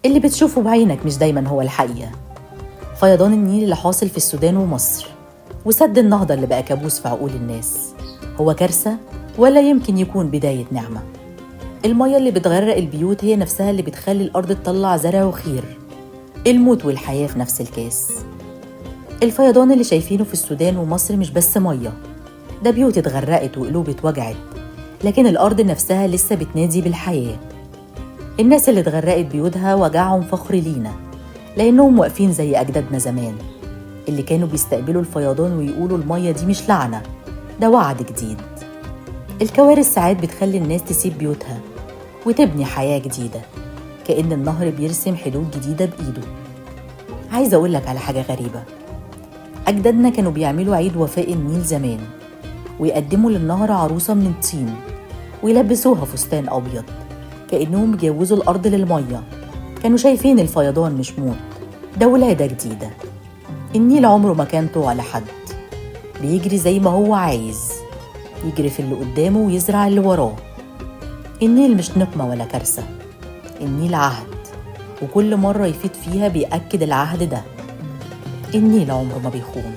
اللي بتشوفه بعينك مش دايما هو الحقيقة. فيضان النيل اللي حاصل في السودان ومصر، وسد النهضة اللي بقى كابوس في عقول الناس، هو كارثة ولا يمكن يكون بداية نعمة؟ المية اللي بتغرق البيوت هي نفسها اللي بتخلي الأرض تطلع زرع وخير. الموت والحياة في نفس الكاس. الفيضان اللي شايفينه في السودان ومصر مش بس مية، ده بيوت اتغرقت وقلوب اتوجعت، لكن الأرض نفسها لسه بتنادي بالحياة. الناس اللي اتغرقت بيوتها وجعهم فخر لينا، لأنهم واقفين زي أجدادنا زمان اللي كانوا بيستقبلوا الفيضان ويقولوا المية دي مش لعنة، ده وعد جديد. الكوارث ساعات بتخلي الناس تسيب بيوتها وتبني حياة جديدة، كأن النهر بيرسم حدود جديدة بإيده. عايزة أقولك على حاجة غريبة، أجدادنا كانوا بيعملوا عيد وفاء النيل زمان، ويقدموا للنهر عروسة من الطين ويلبسوها فستان أبيض، كأنهم بيجوزوا الأرض للمية. كانوا شايفين الفيضان مش موت، ده ولادة جديدة. النيل عمره ما كان طوع لحد، بيجري زي ما هو عايز، يجري في اللي قدامه ويزرع اللي وراه. النيل مش نقمة ولا كارثة، النيل عهد، وكل مرة يفيد فيها بيأكد العهد ده. النيل عمره ما بيخون.